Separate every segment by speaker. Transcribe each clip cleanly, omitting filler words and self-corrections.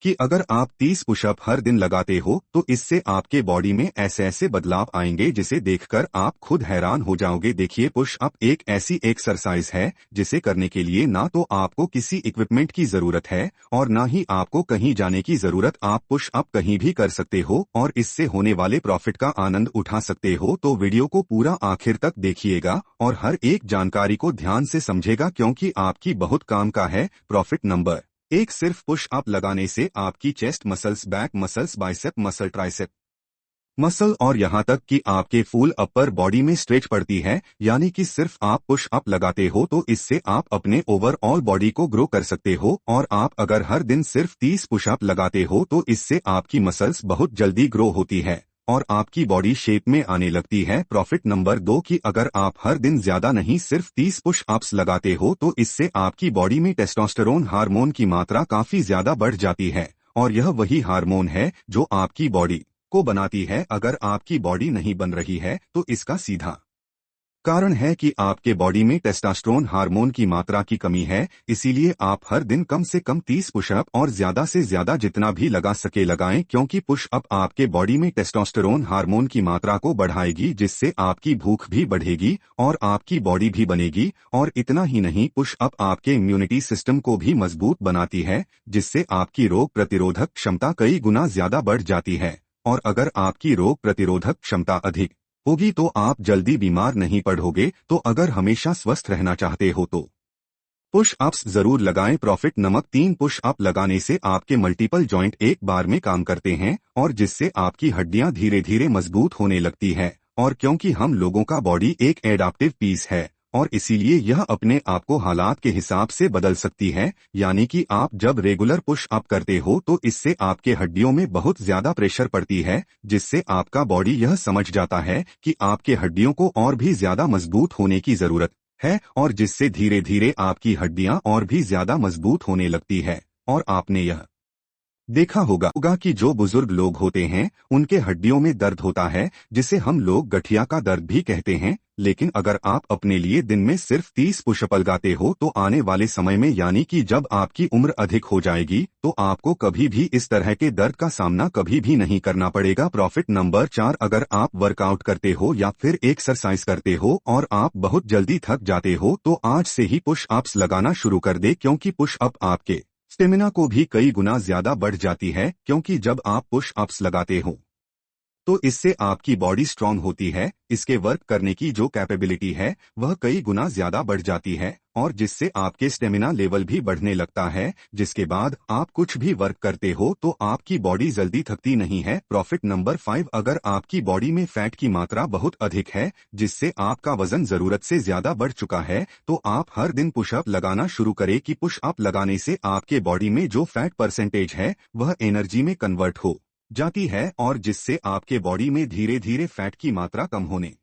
Speaker 1: कि अगर आप 30 पुशअप हर दिन लगाते हो तो इससे आपके बॉडी में ऐसे ऐसे बदलाव आएंगे जिसे देखकर आप खुद हैरान हो जाओगे। देखिए, पुशअप एक ऐसी एक्सरसाइज है जिसे करने के लिए ना तो आपको किसी इक्विपमेंट की जरूरत है और ना ही आपको कहीं जाने की जरूरत। आप पुशअप कहीं भी कर सकते हो और इससे होने वाले प्रॉफिट का आनंद उठा सकते हो। तो वीडियो को पूरा आखिर तक देखिएगा और हर एक जानकारी को ध्यान से समझेगा क्योंकि आपकी बहुत काम का है। प्रॉफिट नंबर एक, सिर्फ पुश अप लगाने से आपकी chest muscles, back muscles, bicep muscle, tricep muscle और यहां तक कि आपके फुल अपर बॉडी में स्ट्रेच पड़ती है। यानी कि सिर्फ आप पुश अप लगाते हो तो इससे आप अपने ओवरऑल बॉडी को ग्रो कर सकते हो। और आप अगर हर दिन सिर्फ 30 पुशअप लगाते हो तो इससे आपकी मसल्स बहुत जल्दी ग्रो होती है और आपकी बॉडी शेप में आने लगती है। प्रॉफिट नंबर 2 की अगर आप हर दिन ज्यादा नहीं सिर्फ 30 पुश अप्स लगाते हो तो इससे आपकी बॉडी में टेस्टोस्टेरोन हार्मोन की मात्रा काफी ज्यादा बढ़ जाती है और यह वही हार्मोन है जो आपकी बॉडी को बनाती है। अगर आपकी बॉडी नहीं बन रही है तो इसका सीधा कारण है कि आपके बॉडी में टेस्टोस्टेरोन हार्मोन की मात्रा की कमी है। इसीलिए आप हर दिन कम से कम 30 पुशअप और ज्यादा से ज्यादा जितना भी लगा सके लगाएं क्योंकि पुशअप आपके बॉडी में टेस्टोस्टेरोन हार्मोन की मात्रा को बढ़ाएगी जिससे आपकी भूख भी बढ़ेगी और आपकी बॉडी भी बनेगी। और इतना ही नहीं, पुशअप आपके इम्यूनिटी सिस्टम को भी मजबूत बनाती है जिससे आपकी रोग प्रतिरोधक क्षमता कई गुना ज्यादा बढ़ जाती है। और अगर आपकी रोग प्रतिरोधक क्षमता अधिक होगी तो आप जल्दी बीमार नहीं पड़ोगे। तो अगर हमेशा स्वस्थ रहना चाहते हो तो पुश अप्स जरूर लगाएं। प्रॉफिट नंबर 3, पुश अप लगाने से आपके मल्टीपल जॉइंट एक बार में काम करते हैं और जिससे आपकी हड्डियां धीरे धीरे मजबूत होने लगती है। और क्योंकि हम लोगों का बॉडी एक एडाप्टिव पीस है और इसीलिए यह अपने आप को हालात के हिसाब से बदल सकती है। यानी कि आप जब रेगुलर पुश अप करते हो तो इससे आपके हड्डियों में बहुत ज्यादा प्रेशर पड़ती है जिससे आपका बॉडी यह समझ जाता है कि आपके हड्डियों को और भी ज्यादा मजबूत होने की जरूरत है और जिससे धीरे धीरे आपकी हड्डियां और भी ज्यादा मजबूत होने लगती है। और आपने यह देखा होगा कि जो बुजुर्ग लोग होते हैं उनके हड्डियों में दर्द होता है जिसे हम लोग गठिया का दर्द भी कहते हैं। लेकिन अगर आप अपने लिए दिन में सिर्फ 30 पुशअप लगाते हो तो आने वाले समय में यानी कि जब आपकी उम्र अधिक हो जाएगी तो आपको कभी भी इस तरह के दर्द का सामना कभी भी नहीं करना पड़ेगा। प्रॉफिट नंबर 4, अगर आप वर्कआउट करते हो या फिर एक्सरसाइज करते हो और आप बहुत जल्दी थक जाते हो तो आज से ही पुश अप्स लगाना शुरू कर दे क्योंकि पुश अप आपके स्टेमिना को भी कई गुना ज्यादा बढ़ जाती है। क्योंकि जब आप पुश अप्स लगाते हो तो इससे आपकी बॉडी स्ट्रांग होती है, इसके वर्क करने की जो कैपेबिलिटी है वह कई गुना ज्यादा बढ़ जाती है और जिससे आपके स्टेमिना लेवल भी बढ़ने लगता है जिसके बाद आप कुछ भी वर्क करते हो तो आपकी बॉडी जल्दी थकती नहीं है। प्रॉफिट नंबर 5, अगर आपकी बॉडी में फैट की मात्रा बहुत अधिक है जिससे आपका वजन जरूरत से ज्यादा बढ़ चुका है तो आप हर दिन पुशअप लगाना शुरू करें कि पुशअप लगाने से आपके बॉडी में जो फैट परसेंटेज है वह एनर्जी में कन्वर्ट हो जाती है और जिससे आपके बॉडी में धीरे धीरे फैट की मात्रा कम होने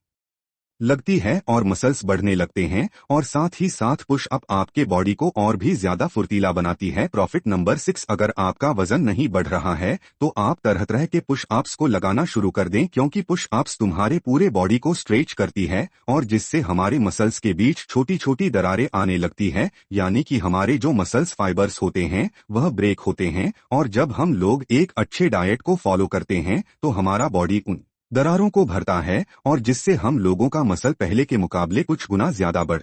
Speaker 1: लगती है और मसल्स बढ़ने लगते हैं। और साथ ही साथ पुश अप आपके बॉडी को और भी ज्यादा फुर्तीला बनाती है। प्रॉफिट नंबर 6, अगर आपका वजन नहीं बढ़ रहा है तो आप तरह तरह के पुश अप्स को लगाना शुरू कर दें क्योंकि पुश अप्स तुम्हारे पूरे बॉडी को स्ट्रेच करती है और जिससे हमारे मसल्स के बीच छोटी छोटी दरारें आने लगती है। यानी कि हमारे जो मसल्स फाइबर्स होते हैं वह ब्रेक होते हैं और जब हम लोग एक अच्छे डाइट को फॉलो करते हैं तो हमारा बॉडी उन दरारों को भरता है और जिससे हम लोगों का मसल पहले के मुकाबले कुछ गुना ज्यादा बढ़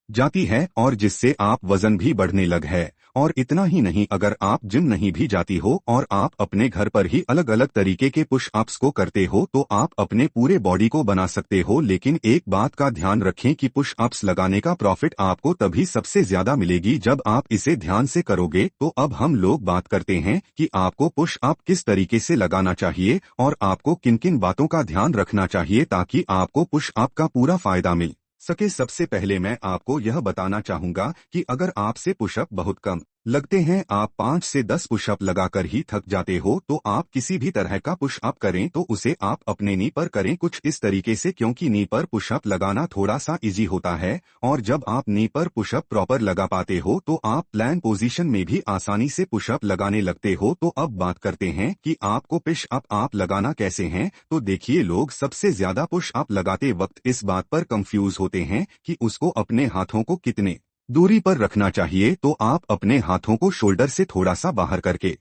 Speaker 1: जाती है और जिससे आप वजन भी बढ़ने लग है। और इतना ही नहीं, अगर आप जिम नहीं भी जाती हो और आप अपने घर पर ही अलग अलग तरीके के पुश अप्स को करते हो तो आप अपने पूरे बॉडी को बना सकते हो। लेकिन एक बात का ध्यान रखें कि पुश अप्स लगाने का प्रॉफिट आपको तभी सबसे ज्यादा मिलेगी जब आप इसे ध्यान से करोगे। तो अब हम लोग बात करते हैं कि आपको पुश अप किस तरीके से लगाना चाहिए और आपको किन किन बातों का ध्यान रखना चाहिए ताकि आपको पुश अप का पूरा फायदा मिल सके। सबसे पहले मैं आपको यह बताना चाहूंगा कि अगर आपसे पुशअप बहुत कम लगते हैं, आप 5 से 10 पुशअप लगाकर ही थक जाते हो तो आप किसी भी तरह का पुशअप करें तो उसे आप अपने नी पर करें कुछ इस तरीके से क्योंकि नी पर पुशअप लगाना थोड़ा सा इजी होता है। और जब आप नी पर पुशअप प्रॉपर लगा पाते हो तो आप प्लान पोजीशन में भी आसानी से पुशअप लगाने लगते हो। तो अब बात करते हैं कि आपको पुशअप आप लगाना कैसे हैं। तो देखिए, लोग सबसे ज्यादा पुशअप लगाते वक्त इस बात पर कंफ्यूज होते हैं कि उसको अपने हाथों को कितने दूरी पर रखना चाहिए। तो आप अपने हाथों को शोल्डर से थोड़ा सा बाहर करके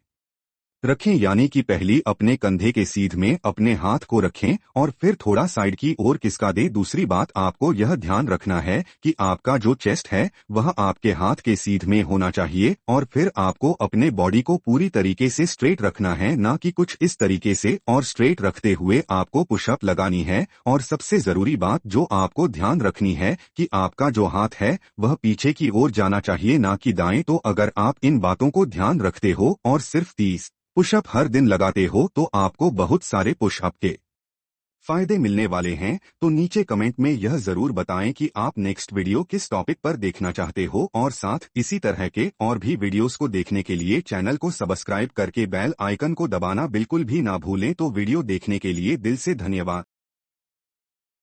Speaker 1: रखें, यानी कि पहली अपने कंधे के सीध में अपने हाथ को रखें और फिर थोड़ा साइड की ओर खिसका दे। दूसरी बात आपको यह ध्यान रखना है कि आपका जो चेस्ट है वह आपके हाथ के सीध में होना चाहिए और फिर आपको अपने बॉडी को पूरी तरीके से स्ट्रेट रखना है, ना कि कुछ इस तरीके से। और स्ट्रेट रखते हुए आपको पुशअप लगानी है। और सबसे जरूरी बात जो आपको ध्यान रखनी है कि आपका जो हाथ है वह पीछे की ओर जाना चाहिए, ना कि दाएं। तो अगर आप इन बातों को ध्यान रखते हो और सिर्फ 30 पुशअप हर दिन लगाते हो तो आपको बहुत सारे पुशअप के फायदे मिलने वाले हैं। तो नीचे कमेंट में यह जरूर बताएं कि आप नेक्स्ट वीडियो किस टॉपिक पर देखना चाहते हो और साथ इसी तरह के और भी वीडियोस को देखने के लिए चैनल को सब्सक्राइब करके बेल आइकन को दबाना बिल्कुल भी ना भूलें। तो वीडियो देखने के लिए दिल से धन्यवाद।